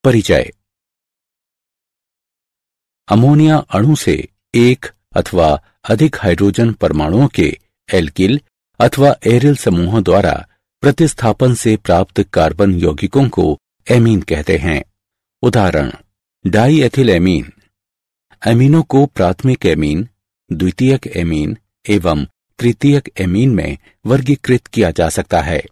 परिचय। अमोनिया अणु से एक अथवा अधिक हाइड्रोजन परमाणुओं के एल्किल अथवा एरिल समूहों द्वारा प्रतिस्थापन से प्राप्त कार्बन यौगिकों को एमीन कहते हैं। उदाहरण: डाईएथिल एमीन। एमीनों को प्राथमिक एमीन, द्वितीयक एमीन एवं तृतीयक एमीन में वर्गीकृत किया जा सकता है।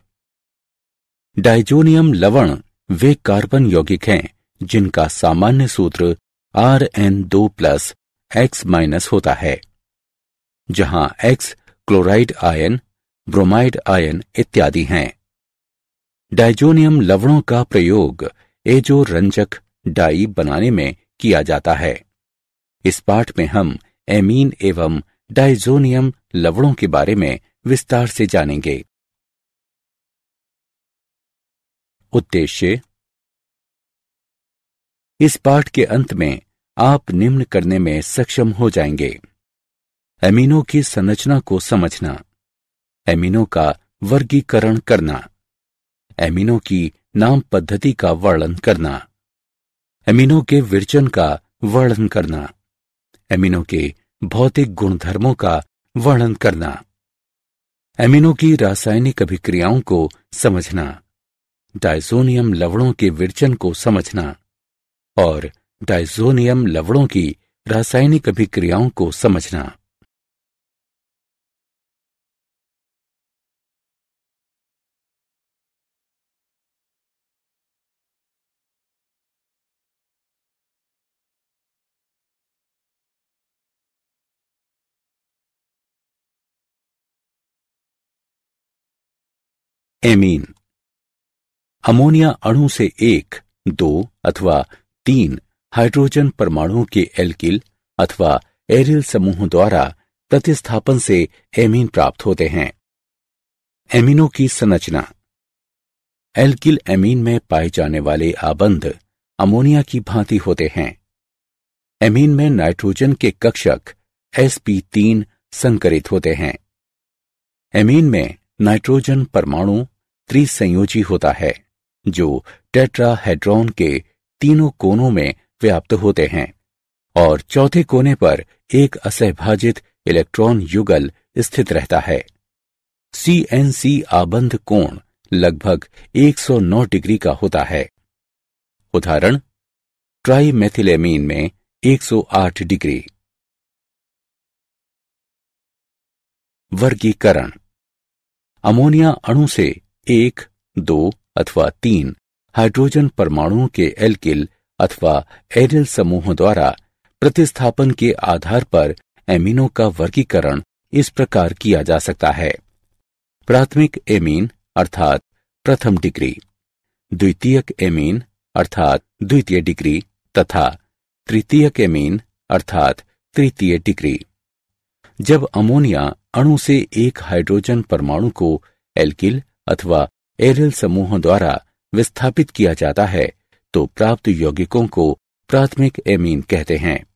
डाइजोनियम लवण वे कार्बन यौगिक हैं जिनका सामान्य सूत्र Rn2+X- होता है, जहां X chloride ion, bromide ion इत्यादि हैं। डाइजोनियम लवणों का प्रयोग एजो रंजक डाई बनाने में किया जाता है। इस पाठ में हम एमीन एवं डाइजोनियम लवणों के बारे में विस्तार से जानेंगे। उद्देश्य: इस पाठ के अंत में आप निम्न करने में सक्षम हो जाएंगे: एमीनों की संरचना को समझना, एमीनों का वर्गीकरण करना, एमीनों की नाम पद्धति का वर्णन करना, एमीनों के विरचन का वर्णन करना, एमीनों के भौतिक गुणधर्मों का वर्णन करना, एमीनों की रासायनिक अभिक्रियाओं को समझना, डाइजोनियम लवणों के विरचन को समझना और डाइजोनियम लवणों की रासायनिक अभिक्रियाओं को समझना। एमीन। अमोनिया अणु से एक, दो अथवा तीन हाइड्रोजन परमाणुओं के एल्किल अथवा एरिल समूह द्वारा प्रतिस्थापन से एमीन प्राप्त होते हैं। एमीनों की संरचना: एल्किल एमीन में पाए जाने वाले आबंध अमोनिया की भांति होते हैं। एमीन में नाइट्रोजन के कक्षक sp3 संकरित होते हैं। एमीन में नाइट्रोजन परमाणु त्रिसंयोजी होता है जो टेट्राहेड्रॉन के तीनों कोनों में व्याप्त होते हैं और चौथे कोने पर एक असहभाजित इलेक्ट्रॉन युगल स्थित रहता है। CNC आबंध कोण लगभग 109 डिग्री का होता है। उदाहरण: ट्राइमेथिलेमीन में 108 डिग्री। वर्गीकरण: अमोनिया अणु से एक, दो अथवा तीन हाइड्रोजन परमाणुओं के एल्किल अथवा एरिल समूहों द्वारा प्रतिस्थापन के आधार पर एमीनों का वर्गीकरण इस प्रकार किया जा सकता है: प्राथमिक एमीन अर्थात प्रथम डिग्री, द्वितीयक एमीन अर्थात द्वितीय डिग्री तथा तृतीयक एमीन अर्थात तृतीय डिग्री। जब अमोनिया अणु से एक हाइड्रोजन परमाणु को एल्किल अथवा एरिल समूहों द्वारा विस्थापित किया जाता है तो प्राप्त यौगिकों को प्राथमिक एमीन कहते हैं।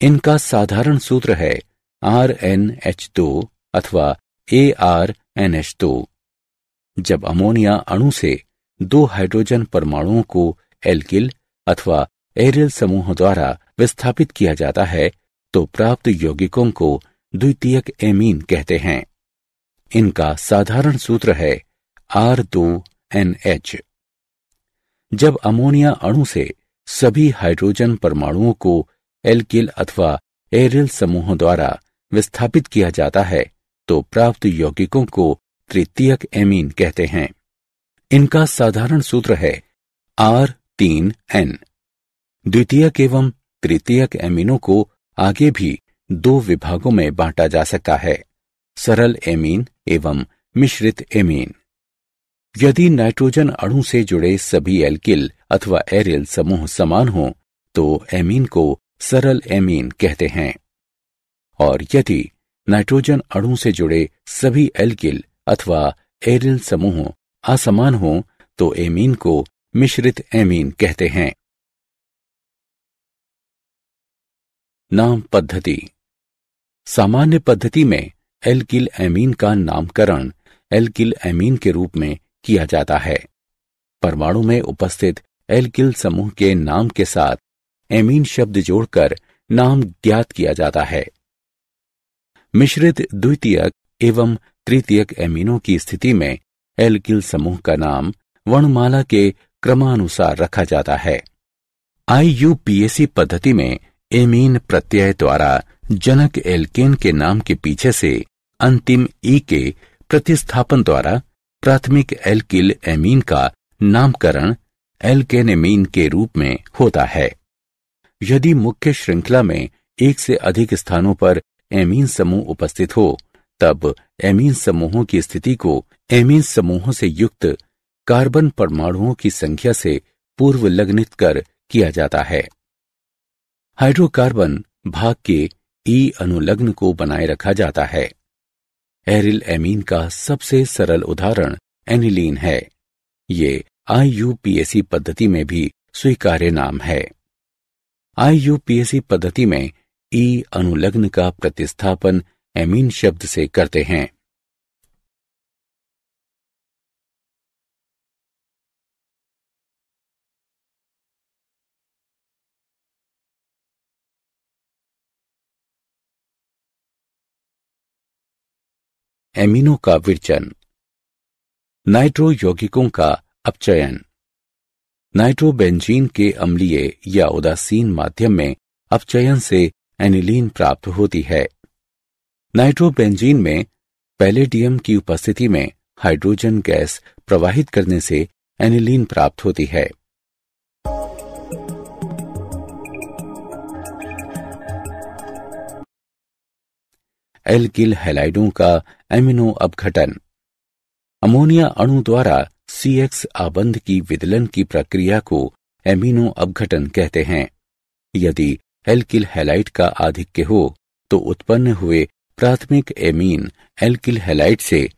इनका साधारण सूत्र है RnH2 अथवा ArNH2। जब अमोनिया अणु से दो हाइड्रोजन परमाणुओं को एल्किल अथवा एरिल समूह द्वारा विस्थापित किया जाता है तो प्राप्त यौगिकों को द्वितीयक एमीन कहते हैं। इनका साधारण सूत्र है R2NH। जब अमोनिया अणु से सभी हाइड्रोजन परमाणुओं को एल्किल अथवा एरिल समूहों द्वारा विस्थापित किया जाता है तो प्राप्त यौगिकों को तृतीयक एमीन कहते हैं। इनका साधारण सूत्र है R3N। द्वितीयक एवं तृतीयक एमीनों को आगे भी दो विभागों में बांटा जा सकता है: सरल एमीन एवं मिश्रित एमीन। यदि नाइट्रोजन अणु से जुड़े सभी एल्किल अथवा एरिल समूह समान हों तो एमीन को सरल एमीन कहते हैं और यदि नाइट्रोजन अणु से जुड़े सभी एल्किल अथवा एरिल समूह असमान हों तो एमीन को मिश्रित एमीन कहते हैं। नाम पद्धति: सामान्य पद्धति में एल्किल एमीन का नामकरण एल्किल एमीन के रूप में किया जाता है। परमाणु में उपस्थित एल्किल समूह के नाम के साथ एमीन शब्द जोड़कर नाम ज्ञात किया जाता है। मिश्रित द्वितीयक एवं तृतीयक एमीनों की स्थिति में एल्किल समूह का नाम वर्णमाला के क्रमानुसार रखा जाता है। IUPAC पद्धति में एमीन प्रत्यय द्वारा जनक एल्केन के नाम के पीछे से अंतिम ई के प्रतिस्थापन द्वारा प्राथमिक एल्किल एमीन का नामकरण एल्केनेमीन के रूप में होता है। यदि मुख्य श्रृंखला में एक से अधिक स्थानों पर एमीन समूह उपस्थित हो, तब एमीन समूहों की स्थिति को एमीन समूहों से युक्त कार्बन परमाणुओं की संख्या से पूर्व लग्नित कर किया जाता है। हाइड्रोकार्बन भाग के ई अनुलग्न को बनाए रखा जाता है। एरिल एमीन का सबसे सरल उदाहरण एनिलीन है। ये IUPAC पद्धति में भी स्वीकार्य नाम है। IUPAC पद्धति में ई अनुलग्न का प्रतिस्थापन एमीन शब्द से करते हैं। एमीनों का विरचन। नाइट्रो यौगिकों का अपचयन। नाइट्रोबेंजीन के अम्लीय या उदासीन माध्यम में अपचयन से एनिलीन प्राप्त होती है। नाइट्रोबेंजीन में पैलेडियम की उपस्थिति में हाइड्रोजन गैस प्रवाहित करने से एनिलीन प्राप्त होती है। एल्किल हैलाइडों का एमिनो अपघटन। अमोनिया अणु द्वारा CX आबंध की विदलन की प्रक्रिया को एमिनो अपघटन कहते हैं। यदि एल्किल हैलाइड का आधिक्य हो तो उत्पन्न हुए प्राथमिक एमीन एल्किल हैलाइड से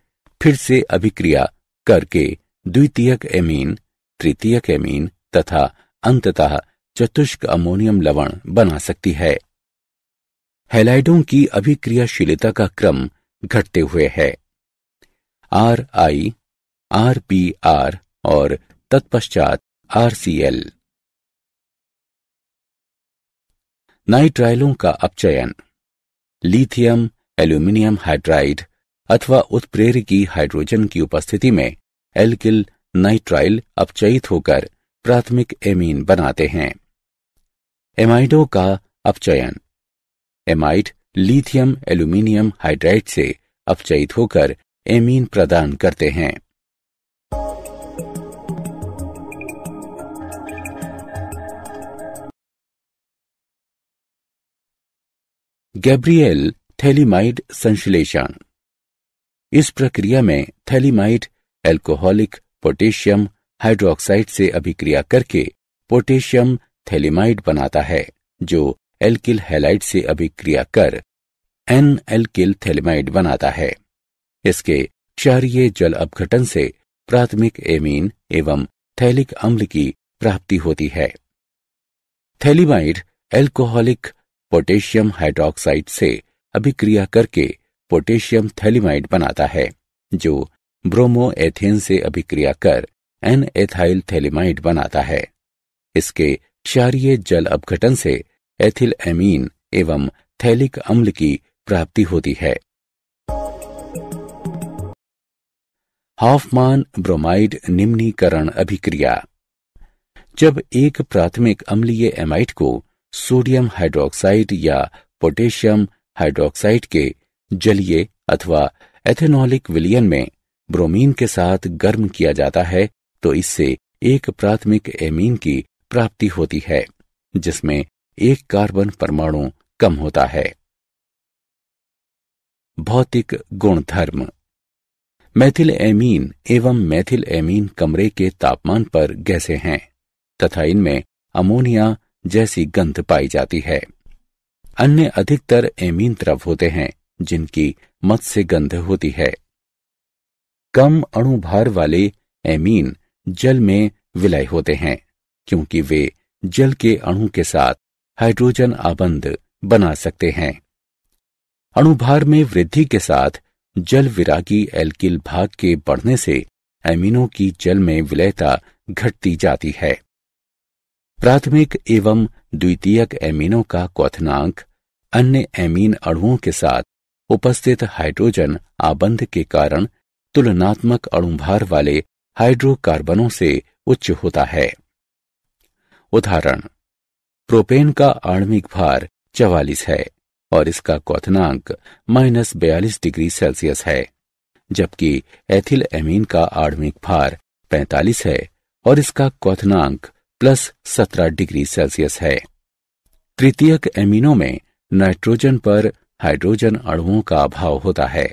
फिर से अभिक्रिया करके द्वितीयक एमीन, तृतीयक एमीन तथा अंततः चतुष्क अमोनियम लवण बना सकती है। हैलाइडों की अभिक्रियाशीलता का क्रम घटते हुए है। RI, RPR और तत्पश्चात RCl। नाइट्राइलों का अपचयन। लिथियम एल्यूमिनियम हाइड्राइड अथवा उत्प्रेरकी हाइड्रोजन की उपस्थिति में एल्किल नाइट्राइल अपचयित होकर प्राथमिक एमीन बनाते हैं। एमाइडों का अपचयन। एमाइड लिथियम एल्यूमिनियम हाइड्राइड से अपचयित होकर एमीन प्रदान करते हैं। गैब्रिएल थैलीमाइड संश्लेषण। इस प्रक्रिया में थैलीमाइड एल्कोहलिक पोटेशियम हाइड्रोक्साइड से अभिक्रिया करके पोटेशियम थैलीमाइड बनाता है, जो एल्किल हैलाइड से अभिक्रिया कर N-एल्किल थैलीमाइड बनाता है। इसके क्षारीय जल अपघटन से प्राथमिक एमीन एवं थैलिक अम्ल की प्राप्ति होती है। थैलीमाइड एल्कोहलिक पोटेशियम हाइड्रोक्साइड से अभिक्रिया करके पोटेशियम थैलीमाइड बनाता है, जो ब्रोमोएथेन से अभिक्रिया कर N-एथाइल थैलीमाइड बनाता है। इसके क्षारीय जल अपघटन से एथिल एमीन एवं थैलिक अम्ल की प्राप्ति होती है। हॉफमान ब्रोमाइड निम्नीकरण अभिक्रिया। जब एक प्राथमिक अम्लीय एमाइड को सोडियम हाइड्रोक्साइड या पोटेशियम हाइड्रोक्साइड के जलीय अथवा एथेनॉलिक विलयन में ब्रोमीन के साथ गर्म किया जाता है, तो इससे एक प्राथमिक एमीन की प्राप्ति होती है, जिसमें एक कार्बन परमाणु कम होता है। भौतिक गुणधर्म। मैथिल एमीन एवं मैथिल एमीन कमरे के तापमान पर गैसें हैं तथा इनमें अमोनिया जैसी गंध पाई जाती है। अन्य अधिकतर एमीन द्रव होते हैं जिनकी मत्स्य गंध होती है। कम अणुभार वाले एमीन जल में विलय होते हैं, क्योंकि वे जल के अणु के साथ हाइड्रोजन आबंध बना सकते हैं। अणुभार में वृद्धि के साथ जल विरागी एल्किल भाग के बढ़ने से एमीनों की जल में विलयता घटती जाती है प्राथमिक एवं द्वितीयक एमीनों का क्वथनांक अन्य एमीन अणुओं के साथ उपस्थित हाइड्रोजन आबंध के कारण तुलनात्मक अणुभार वाले हाइड्रोकार्बनों से उच्च होता है। उदाहरण, प्रोपेन का आणविक भार 44 है और इसका क्वथनांक -42 डिग्री सेल्सियस है, जबकि एथिल एमीन का आणविक भार 45 है और इसका क्वथनांक +17 डिग्री सेल्सियस है। तृतीयक एमीनों में नाइट्रोजन पर हाइड्रोजन अणुओं का अभाव होता है,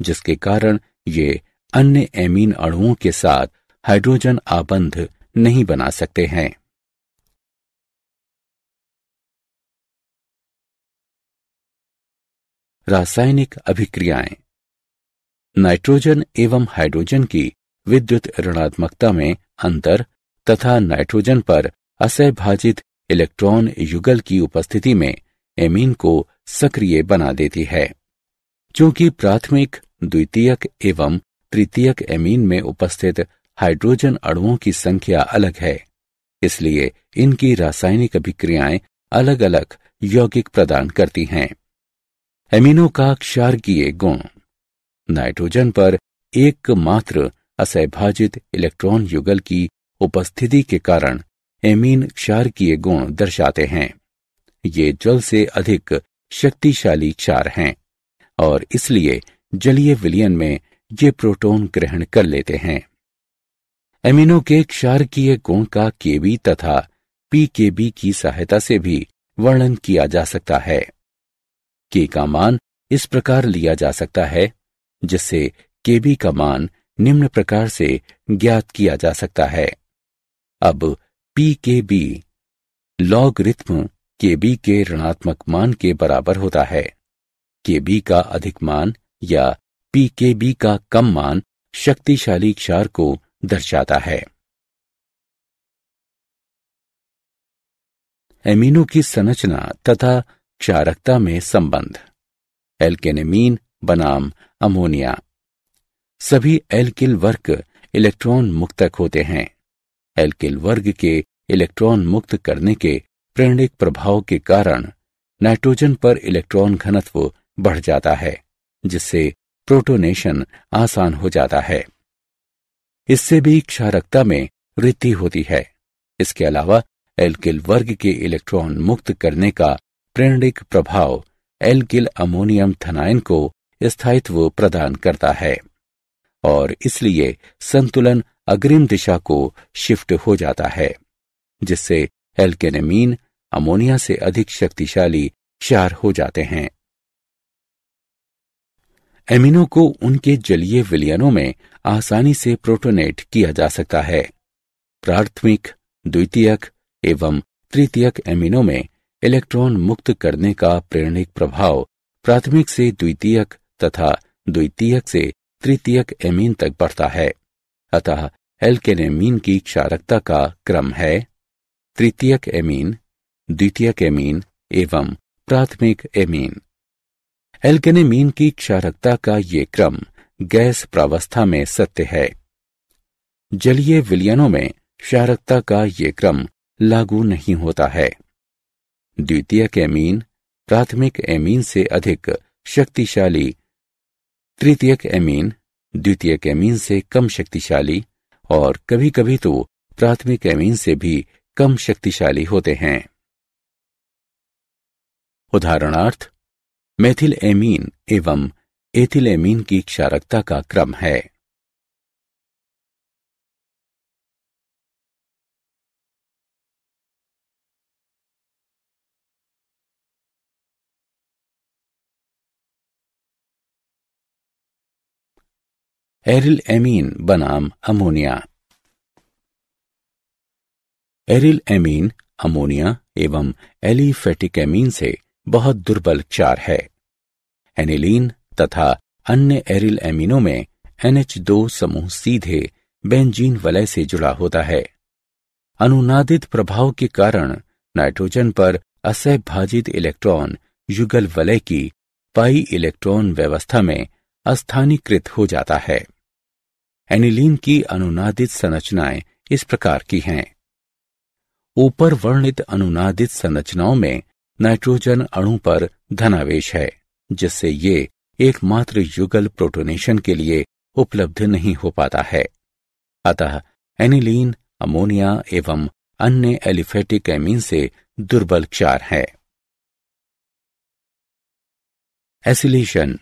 जिसके कारण ये अन्य एमीन अणुओं के साथ हाइड्रोजन आबंध नहीं बना सकते हैं। रासायनिक अभिक्रियाएं। नाइट्रोजन एवं हाइड्रोजन की विद्युत ऋणात्मकता में अंतर तथा नाइट्रोजन पर असहभाजित इलेक्ट्रॉन युगल की उपस्थिति में एमीन को सक्रिय बना देती है। चूंकि प्राथमिक, द्वितीयक एवं तृतीयक एमीन में उपस्थित हाइड्रोजन अणुओं की संख्या अलग है, इसलिए इनकी रासायनिक अभिक्रियाएं अलग अलग यौगिक प्रदान करती हैं। एमीनों का क्षारकीय गुण। नाइट्रोजन पर एकमात्र असहभाजित इलेक्ट्रॉन युगल की उपस्थिति के कारण एमीन क्षारकीय गुण दर्शाते हैं। ये जल से अधिक शक्तिशाली क्षार हैं और इसलिए जलीय विलयन में ये प्रोटॉन ग्रहण कर लेते हैं। एमीनों के क्षारकीय गुण का केबी तथा पीकेबी की सहायता से भी वर्णन किया जा सकता है। के का मान इस प्रकार लिया जा सकता है, जिससे केबी का मान निम्न प्रकार से ज्ञात किया जा सकता है। अब पीकेबी लॉगरिथम केबी के ऋणात्मक मान के बराबर होता है। केबी का अधिक मान या पीकेबी का कम मान शक्तिशाली क्षार को दर्शाता है। एमीनों की संरचना तथा क्षारकता में संबंध। एल्केनेमीन बनाम अमोनिया। सभी एल्किल वर्ग इलेक्ट्रॉन मुक्तक होते हैं। एल्किल वर्ग के इलेक्ट्रॉन मुक्त करने के प्रेरणिक प्रभाव के कारण नाइट्रोजन पर इलेक्ट्रॉन घनत्व बढ़ जाता है, जिससे प्रोटोनेशन आसान हो जाता है। इससे भी क्षारकता में वृद्धि होती है। इसके अलावा एल्किल वर्ग के इलेक्ट्रॉन मुक्त करने का प्रेरणिक प्रभाव एल्किल अमोनियम थनाइन को स्थायित्व प्रदान करता है और इसलिए संतुलन अग्रिम दिशा को शिफ्ट हो जाता है, जिससे एल्केनेमीन अमोनिया से अधिक शक्तिशाली क्षार हो जाते हैं। एमीनों को उनके जलीय विलयनों में आसानी से प्रोटोनेट किया जा सकता है। प्राथमिक, द्वितीयक एवं तृतीयक एमीनों में इलेक्ट्रॉन मुक्त करने का प्रेरणिक प्रभाव प्राथमिक से द्वितीयक तथा द्वितीयक से तृतीयक एमीन तक बढ़ता है। अतः एल्केनेमीन की क्षारकता का क्रम है तृतीयक एमीन, द्वितीयक एमीन एवं प्राथमिक एमीन। एल्केनेमीन की क्षारकता का ये क्रम गैस प्रावस्था में सत्य है। जलीय विलयनों में क्षारकता का ये क्रम लागू नहीं होता है। द्वितीयक एमीन प्राथमिक एमीन से अधिक शक्तिशाली, तृतीयक एमीन द्वितीयक एमीन से कम शक्तिशाली और कभी कभी तो प्राथमिक एमीन से भी कम शक्तिशाली होते हैं। उदाहरणार्थ, मेथिल एमीन एवं एथिल एमीन की क्षारकता का क्रम है एरिल एमीन बनाम अमोनिया। एरिल एमीन अमोनिया एवं एलिफेटिक एमीन से बहुत दुर्बल क्षार है। एनिलीन तथा अन्य एरिल एमीनों में NH2 समूह सीधे बेंजीन वलय से जुड़ा होता है। अनुनादित प्रभाव के कारण नाइट्रोजन पर असहभाजित इलेक्ट्रॉन युगल वलय की पाई इलेक्ट्रॉन व्यवस्था में अस्थानीकृत हो जाता है। एनिलीन की अनुनादित संरचनाएं इस प्रकार की हैं। ऊपर वर्णित अनुनादित संरचनाओं में नाइट्रोजन अणु पर धनावेश है, जिससे ये एकमात्र युगल प्रोटोनेशन के लिए उपलब्ध नहीं हो पाता है। अतः एनिलीन अमोनिया एवं अन्य एलिफेटिक एमीन से दुर्बल क्षार है। एसिलेशन।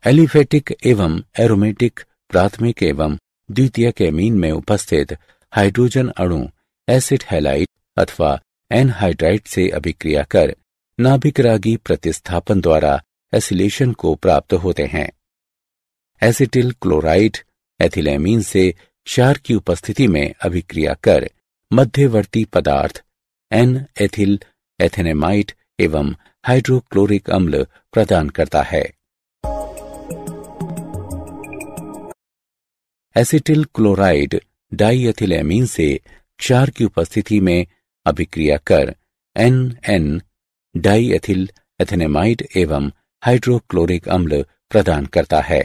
एलिफेटिक एवं एरोमेटिक प्राथमिक एवं द्वितीयक एमीन में उपस्थित हाइड्रोजन अणु एसिड हैलाइड अथवा एनहाइड्राइड से अभिक्रिया कर नाभिकरागी प्रतिस्थापन द्वारा एसिलेशन को प्राप्त होते हैं। एसिटिल क्लोराइड एथिलेमीन से क्षार की उपस्थिति में अभिक्रिया कर मध्यवर्ती पदार्थ एन एथिल एथेनेमाइड एवं हाइड्रोक्लोरिक अम्ल प्रदान करता है। एसिटिल क्लोराइड डाईएथिलेमीन से क्षार की उपस्थिति में अभिक्रिया कर एन डाईएथिल एथेनेमाइड एवं हाइड्रोक्लोरिक अम्ल प्रदान करता है।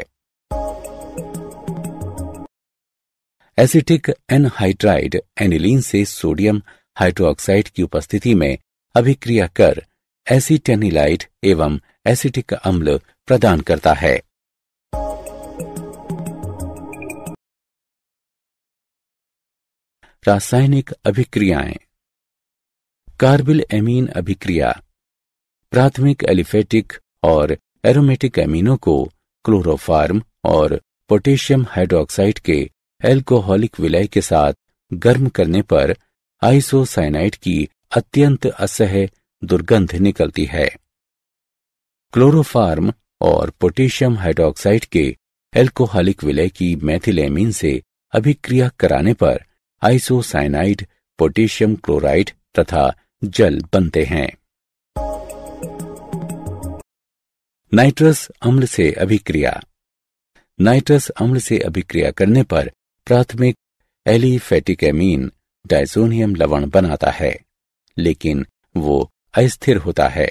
एसिटिक एनहाइड्राइड एनिलीन से सोडियम हाइड्रोक्साइड की उपस्थिति में अभिक्रिया कर एसिटेनिलाइड एवं एसिटिक अम्ल प्रदान करता है। रासायनिक अभिक्रियाएं। कार्बिल एमीन अभिक्रिया प्राथमिक एलिफेटिक और एरोमेटिक एमीनों को क्लोरोफार्म और पोटेशियम हाइड्रोक्साइड के एल्कोहलिक विलय के साथ गर्म करने पर आइसोसाइनाइड की अत्यंत असह्य दुर्गंध निकलती है। क्लोरोफार्म और पोटेशियम हाइड्रोक्साइड के एल्कोहलिक विलय की मेथिलेमीन से अभिक्रिया कराने पर आइसोसाइनाइड, पोटेशियम क्लोराइड तथा जल बनते हैं। नाइट्रस अम्ल से अभिक्रिया। नाइट्रस अम्ल से अभिक्रिया करने पर प्राथमिक एलिफेटिक एमीन डायज़ोनियम लवण बनाता है, लेकिन वो अस्थिर होता है।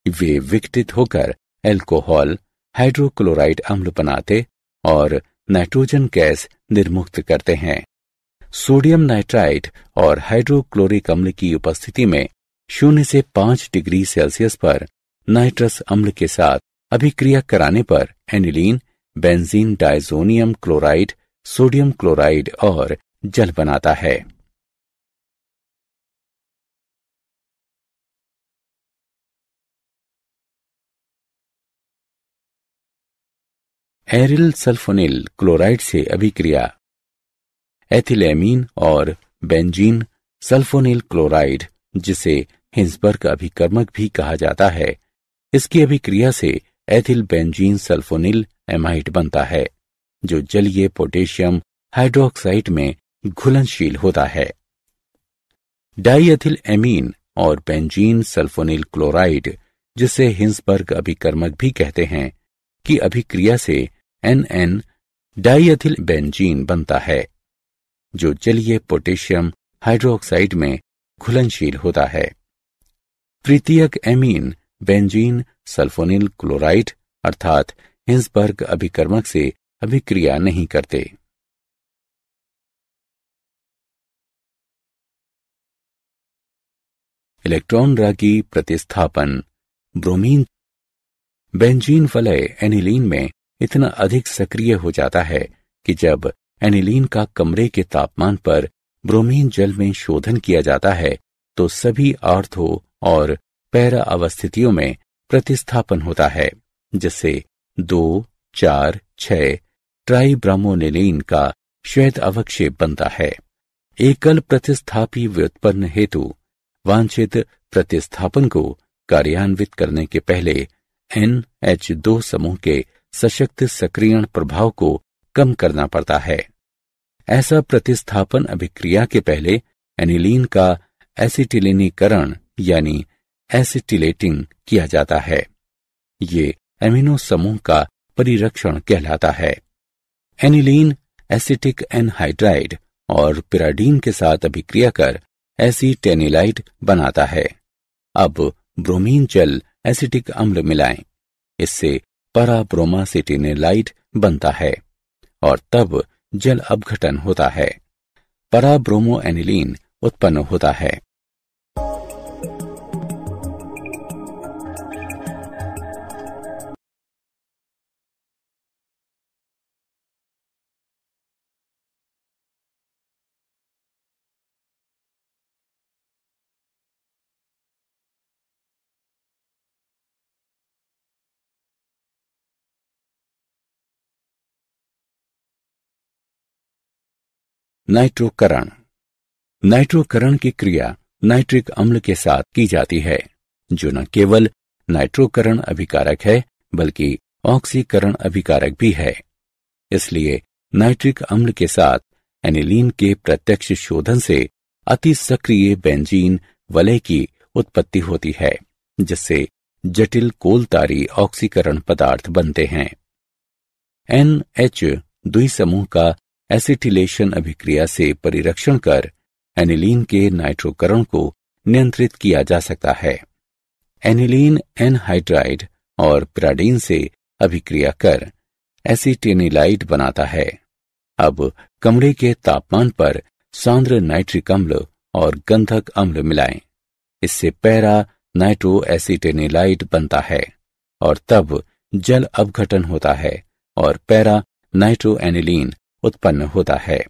वे विघटित होकर एल्कोहल, हाइड्रोक्लोराइड अम्ल बनाते और नाइट्रोजन गैस निर्मुक्त करते हैं। सोडियम नाइट्राइड और हाइड्रोक्लोरिक अम्ल की उपस्थिति में 0 से 5 डिग्री सेल्सियस पर नाइट्रस अम्ल के साथ अभिक्रिया कराने पर aniline, benzene diazonium chloride, sodium chloride और जल बनाता है। एरिल सल्फोनिल क्लोराइड से अभिक्रिया। एथिलेमीन और बेंजीन सल्फोनिल क्लोराइड, जिसे हिंसबर्ग अभिकर्मक भी कहा जाता है, इसकी अभिक्रिया से एथिल बेंजीन सल्फोनिल एमाइड बनता है, जो जलीय पोटेशियम हाइड्रोक्साइड में घुलनशील होता है। डाईएथिल एमीन और बेंजीन सल्फोनिल क्लोराइड, जिसे हिंसबर्ग अभिकर्मक भी कहते हैं, की अभिक्रिया से एन डाईएथिल बेंजीन बनता है, जो जलीय पोटेशियम हाइड्रोक्साइड में घुलनशील होता है। तृतीयक एमीन बेंजीन सल्फोनिल क्लोराइड अर्थात हिंसबर्ग अभिकर्मक से अभिक्रिया नहीं करते। इलेक्ट्रॉन रागी प्रतिस्थापन। ब्रोमीन बेंजीन वलय एनिलीन में इतना अधिक सक्रिय हो जाता है कि जब एनिलीन का कमरे के तापमान पर ब्रोमीन जल में शोधन किया जाता है तो सभी आर्थो और पैरा अवस्थितियों में प्रतिस्थापन होता है, जिससे 2, 4, 6 ट्राइब्रामोनिलीन का श्वेत अवक्षेप बनता है। एकल प्रतिस्थापी व्युत्पन्न हेतु वांछित प्रतिस्थापन को कार्यान्वित करने के पहले NH2 समूह के सशक्त सक्रियण प्रभाव को कम करना पड़ता है। ऐसा प्रतिस्थापन अभिक्रिया के पहले एनिलीन का एसिटिलीनीकरण यानी एसिटिलेटिंग किया जाता है। ये एमिनो समूह का परिरक्षण कहलाता है। एनिलीन एसिटिक एनहाइड्राइड और पिराडीन के साथ अभिक्रिया कर एसिटेनिलाइड बनाता है। अब ब्रोमीन जल एसिटिक अम्ल मिलाएं, इससे पराब्रोमासिटिनिलाइड बनता है और तब जल अपघटन होता है। पराब्रोमो एनिलीन उत्पन्न होता है। नाइट्रोकरण। नाइट्रोकरण की क्रिया नाइट्रिक अम्ल के साथ की जाती है, जो न केवल नाइट्रोकरण अभिकारक है बल्कि ऑक्सीकरण अभिकारक भी है। इसलिए नाइट्रिक अम्ल के साथ एनिलीन के प्रत्यक्ष शोधन से अति सक्रिय बेंजीन वलय की उत्पत्ति होती है, जिससे जटिल कोलतारी ऑक्सीकरण पदार्थ बनते हैं। NH द्विसमूह का एसिटिलेशन अभिक्रिया से परिरक्षण कर एनिलीन के नाइट्रोकरण को नियंत्रित किया जा सकता है। एनिलीन एनहाइड्राइड और पिराडीन से अभिक्रिया कर एसिटेनिलाइड बनाता है। अब कमरे के तापमान पर सांद्र नाइट्रिक अम्ल और गंधक अम्ल मिलाएं। इससे पैरा नाइट्रो एसिटेनिलाइड बनता है और तब जल अपघटन होता है और पैरा नाइट्रो एनिलीन उत्पन्न होता है।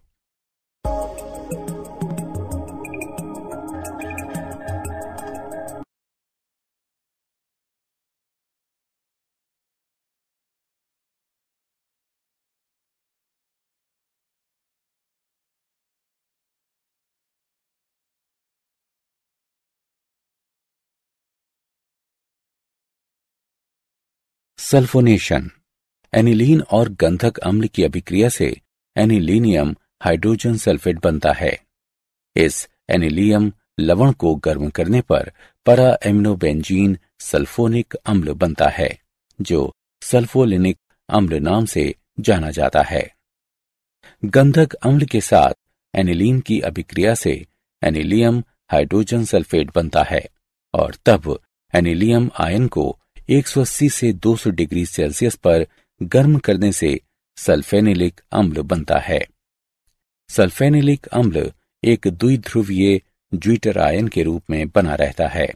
सल्फोनेशन। एनिलीन और गंधक अम्ल की अभिक्रिया से एनिलीनियम हाइड्रोजन सल्फेट बनता है। इस एनिलियम लवण को गर्म करने पर para एमिनोबेंजीन सल्फोनिक अम्ल बनता है, जो सल्फोलिनिक अम्ल नाम से जाना जाता है। गंधक अम्ल के साथ एनिलीन की अभिक्रिया से एनिलियम हाइड्रोजन सल्फेट बनता है और तब एनिलियम आयन को 180 से 200 डिग्री सेल्सियस पर गर्म करने से सल्फेनिलिक अम्ल बनता है। सल्फेनिलिक अम्ल एक द्विध्रुवीय ज्विटर आयन के रूप में बना रहता है।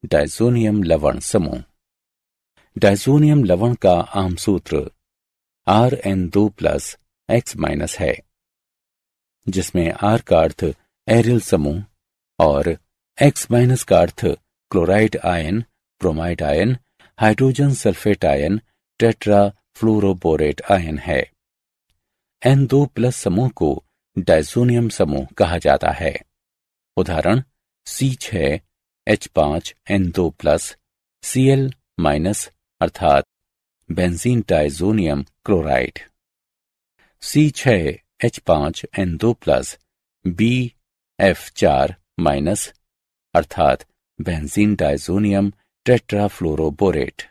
डायज़ोनियम लवण समूह। डायज़ोनियम लवण का आम सूत्र Rn2+X- है, जिसमें R का अर्थ एरिल समूह और X- का अर्थ chloride ion, bromide ion, hydrogen sulphate ion, tetrafluoroborate ion है। N2+ समूह को डायज़ोनियम समूह कहा जाता है। उदाहरण C6H5N2+ Cl- अर्थात benzene diazonium chloride. C6H5N2+ BF4- अर्थात बेंजीन डायज़ोनियम टेट्राफ्लोरोबोरेट।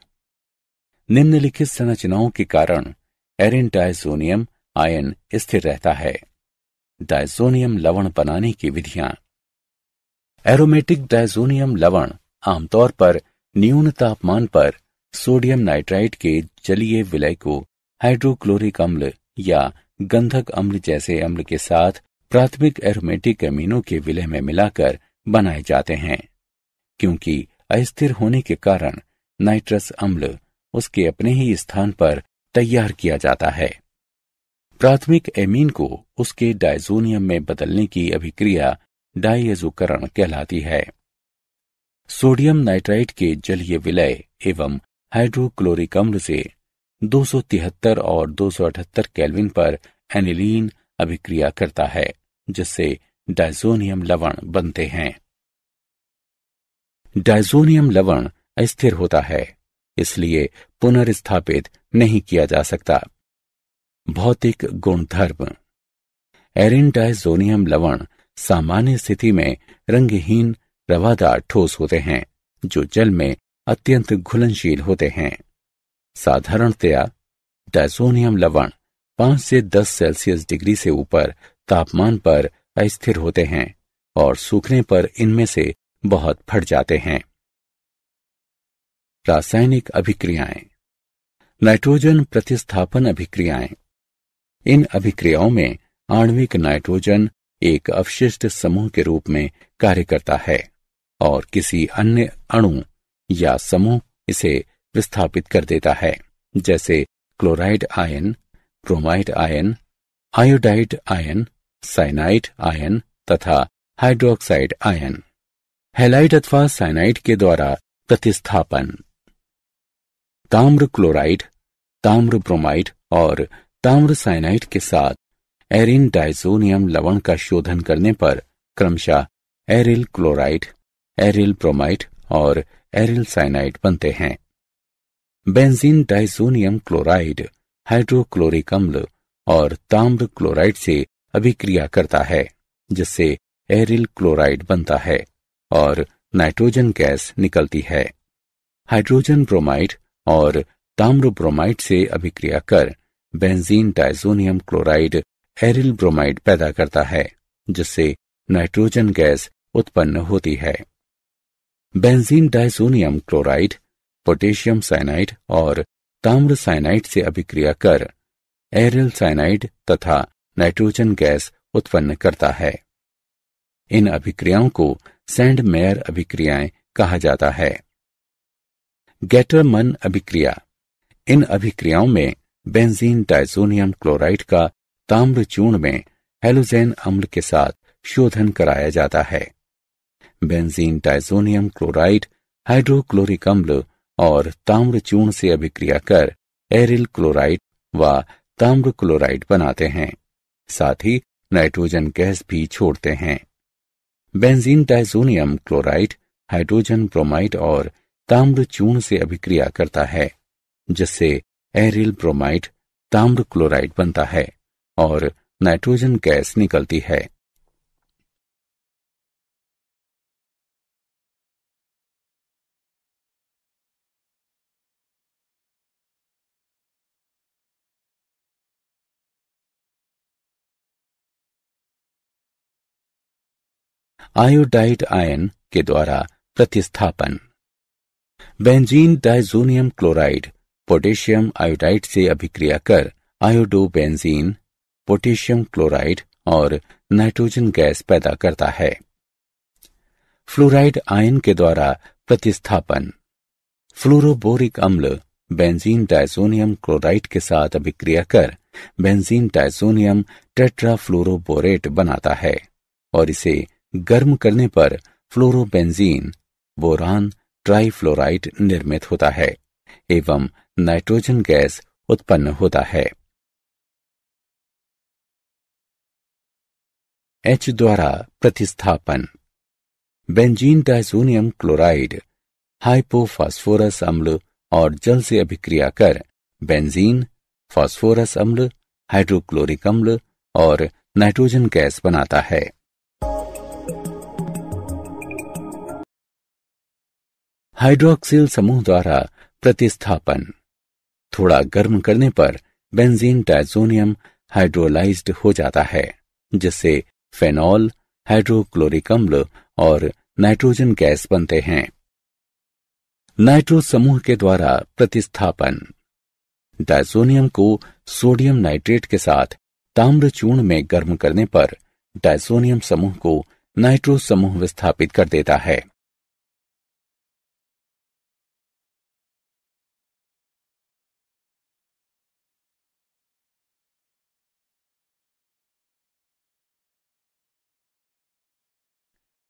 निम्नलिखित संरचनाओं के कारण एरिन डायज़ोनियम आयन स्थिर रहता है। डायज़ोनियम लवण बनाने की विधियां। एरोमेटिक डायज़ोनियम लवण आमतौर पर न्यून तापमान पर सोडियम नाइट्राइट के जलीय विलय को हाइड्रोक्लोरिक अम्ल या गंधक अम्ल जैसे अम्ल के साथ प्राथमिक एरोमेटिक अमीनों के विलय में मिलाकर बनाए जाते हैं। क्योंकि अस्थिर होने के कारण नाइट्रस अम्ल उसके अपने ही स्थान पर तैयार किया जाता है। प्राथमिक एमीन को उसके डायज़ोनियम में बदलने की अभिक्रिया डायएज़ोकरण कहलाती है। सोडियम नाइट्राइट के जलीय विलय एवं हाइड्रोक्लोरिक अम्ल से 273 और 278 केल्विन पर एनिलीन अभिक्रिया करता है, जिससे डायज़ोनियम लवण बनते हैं। डायज़ोनियम लवण अस्थिर होता है, इसलिए पुनर्स्थापित नहीं किया जा सकता। भौतिक गुणधर्म। एरिन डायज़ोनियम लवण सामान्य स्थिति में रंगहीन रवादार ठोस होते हैं, जो जल में अत्यंत घुलनशील होते हैं। साधारणतया डायज़ोनियम लवण 5 से 10 सेल्सियस डिग्री से ऊपर तापमान पर अस्थिर होते हैं और सूखने पर इनमें से बहुत फट जाते हैं। रासायनिक अभिक्रियाएं। नाइट्रोजन प्रतिस्थापन अभिक्रियाएं। इन अभिक्रियाओं में आणविक नाइट्रोजन एक अवशिष्ट समूह के रूप में कार्य करता है और किसी अन्य अणु या समूह इसे विस्थापित कर देता है, जैसे chloride ion, bromide ion, iodide ion, cyanide ion तथा हाइड्रोक्साइड आयन। हैलाइड अथवा साइनाइड के द्वारा प्रतिस्थापन। ताम्र क्लोराइड, ताम्र ब्रोमाइड और ताम्र साइनाइड के साथ एरिन डाइजोनियम लवण का शोधन करने पर क्रमशः एरिल क्लोराइड, एरिल ब्रोमाइड और एरिल साइनाइड बनते हैं। बेंजीन डाइजोनियम क्लोराइड हाइड्रोक्लोरिक अम्ल और ताम्र क्लोराइड से अभिक्रिया करता है, जिससे एरिल क्लोराइड बनता है और नाइट्रोजन गैस निकलती है। हाइड्रोजन ब्रोमाइड और ताम्र ब्रोमाइड से अभिक्रिया कर benzene diazonium chloride aryl bromide पैदा करता है, जिससे नाइट्रोजन गैस उत्पन्न होती है। Benzene diazonium chloride potassium cyanide और ताम्र साइनाइड से अभिक्रिया कर एरिल साइनाइड तथा नाइट्रोजन गैस उत्पन्न करता है। इन अभिक्रियाओं को सैंड मेयर अभिक्रियाएं कहा जाता है। गेटरमन अभिक्रिया। इन अभिक्रियाओं में बेंजीन डाइजोनियम क्लोराइड का ताम्र चूर्ण में हेलोजेन अम्ल के साथ शोधन कराया जाता है। बेंजीन डाइजोनियम क्लोराइड हाइड्रोक्लोरिक अम्ल और ताम्र चूर्ण से अभिक्रिया कर एरिल क्लोराइड व ताम्र क्लोराइड बनाते हैं, साथ ही नाइट्रोजन गैस भी छोड़ते हैं। Benzene diazonium chloride hydrogen bromide और ताम्र चूर्ण से अभिक्रिया करता है, जिससे एरिल ब्रोमाइड ताम्र क्लोराइड बनता है और नाइट्रोजन गैस निकलती है। आयोडाइड आयन के द्वारा प्रतिस्थापन। Benzene diazonium chloride potassium iodide से अभिक्रिया कर आयोडोबेंजीन, पोटेशियम क्लोराइड और नाइट्रोजन गैस पैदा करता है। फ्लोराइड आयन के द्वारा प्रतिस्थापन। फ्लोरोबोरिक अम्ल बेंजीन डाइजोनियम क्लोराइड के साथ अभिक्रिया कर बेंजीन डाइजोनियम टेट्राफ्लोरोबोरेट बनाता है और इसे गर्म करने पर फ्लोरोबेंजीन बोरान ट्राइफ्लोराइड निर्मित होता है एवं नाइट्रोजन गैस उत्पन्न होता है। H द्वारा प्रतिस्थापन। बेंजीन डाइजोनियम क्लोराइड हाइपोफॉस्फोरस अम्ल और जल से अभिक्रिया कर बेंजीन, फास्फोरस अम्ल, हाइड्रोक्लोरिक अम्ल और नाइट्रोजन गैस बनाता है। हाइड्रोक्सिल समूह द्वारा प्रतिस्थापन। थोड़ा गर्म करने पर बेंजीन डाइजोनियम हाइड्रोलाइज्ड हो जाता है, जिससे फेनॉल, हाइड्रोक्लोरिक अम्ल और नाइट्रोजन गैस बनते हैं। नाइट्रो समूह के द्वारा प्रतिस्थापन। डाइजोनियम को सोडियम नाइट्रेट के साथ ताम्र चूर्ण में गर्म करने पर डाइजोनियम समूह को नाइट्रो समूह विस्थापित कर देता है।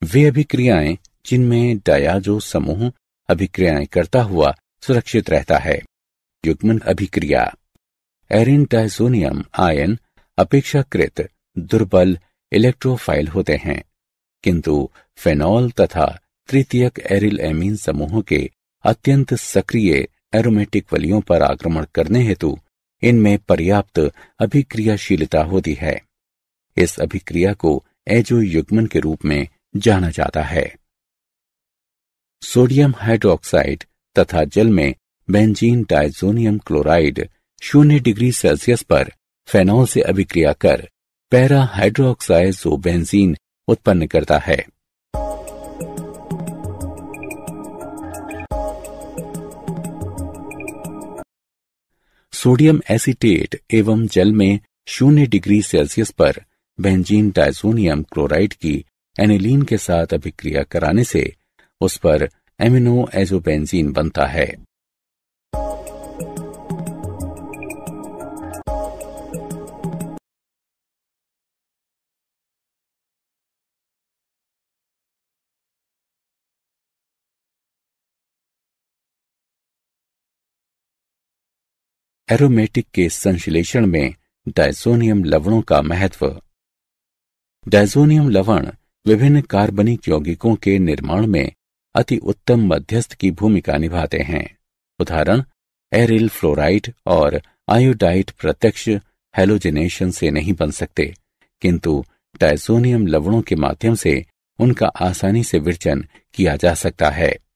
वे अभिक्रियाएं जिनमें डायाजो समूह अभिक्रियाएं करता हुआ सुरक्षित रहता है। युग्मन अभिक्रिया। एरिन डाइजोनियम आयन अपेक्षाकृत दुर्बल इलेक्ट्रोफाइल होते हैं, किंतु फेनॉल तथा तृतीयक एरिल एमीन समूहों के अत्यंत सक्रिय एरोमेटिक वलियों पर आक्रमण करने हेतु इनमें पर्याप्त अभिक्रियाशीलता होती है। इस अभिक्रिया को एजो युग्मन के रूप में जाना जाता है। सोडियम हाइड्रोक्साइड तथा जल में benzene diazonium chloride 0 degree Celsius पर फेनॉल से अभिक्रिया कर पैरा हाइड्रोक्साइजोबेंजीन उत्पन्न करता है। सोडियम एसीटेट एवं जल में 0 डिग्री सेल्सियस पर बेंजीन डायज़ोनियम क्लोराइड की एनिलीन के साथ अभिक्रिया कराने से उस पर एमिनो एजोबेंजीन बनता है। एरोमेटिक के संश्लेषण में डायज़ोनियम लवणों का महत्व। डायज़ोनियम लवण विभिन्न कार्बनिक यौगिकों के निर्माण में अति उत्तम मध्यस्थ की भूमिका निभाते हैं। उदाहरण एरिल फ्लोराइड और आयोडाइड प्रत्यक्ष हैलोजेनेशन से नहीं बन सकते, किंतु डायज़ोनियम लवणों के माध्यम से उनका आसानी से विरचन किया जा सकता है।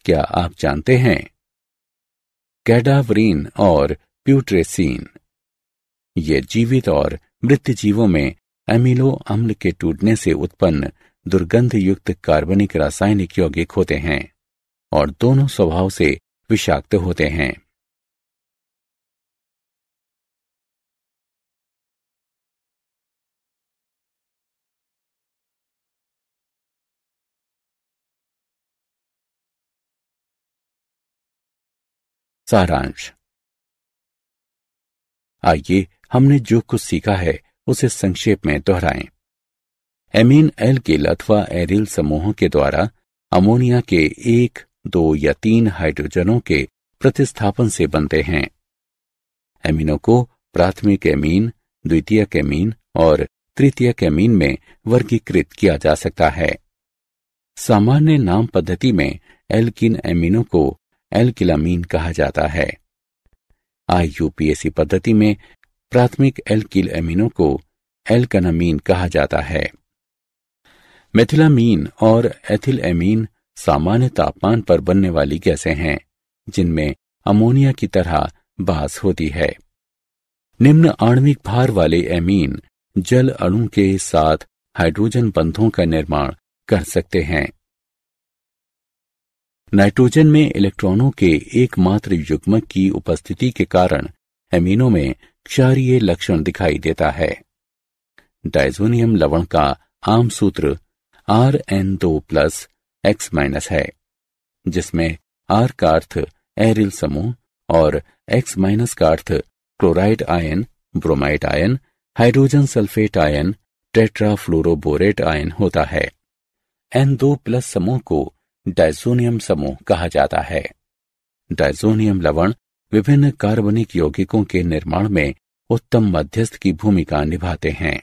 क्या आप जानते हैं कैडावरीन और प्यूट्रेसीन ये जीवित और मृत जीवों में एमिनो अम्ल के टूटने से उत्पन्न दुर्गंध युक्त कार्बनिक रासायनिक यौगिक होते हैं और दोनों स्वभाव से विषाक्त होते हैं। सारांश। आइए हमने जो कुछ सीखा है उसे संक्षेप में दोहराएं। एमीन एल्किल अथवा एरिल समूहों के द्वारा अमोनिया के 1, 2 या 3 हाइड्रोजनों के प्रतिस्थापन से बनते हैं। एमीनों को प्राथमिक एमीन, द्वितीयक एमीन और तृतीयक एमीन में वर्गीकृत किया जा सकता है। सामान्य नाम पद्धति में एल्किन एमीनों को एल्किलामीन कहा जाता है। IUPAC पद्धति में प्राथमिक एल्किल एमीनों को एल्कनामीन कहा जाता है। मेथिलामीन और एथिल एमीन सामान्य तापमान पर बनने वाली गैसें हैं जिनमें अमोनिया की तरह बास होती है। निम्न आणविक भार वाले एमीन जल अणु के साथ हाइड्रोजन बंधों का निर्माण कर सकते हैं। नाइट्रोजन में इलेक्ट्रॉनों के एकमात्र युग्मक की उपस्थिति के कारण एमीनों में क्षारीय लक्षण दिखाई देता है। डायज़ोनियम लवण का आम सूत्र Rn2+X- है, जिसमें R का अर्थ एरिल समूह और X- का अर्थ chloride ion, bromide ion, hydrogen sulphate ion, tetrafluoroborate ion होता है। N2+ समूह को डायज़ोनियम समूह कहा जाता है। डायज़ोनियम लवण विभिन्न कार्बनिक यौगिकों के निर्माण में उत्तम मध्यस्थ की भूमिका निभाते हैं।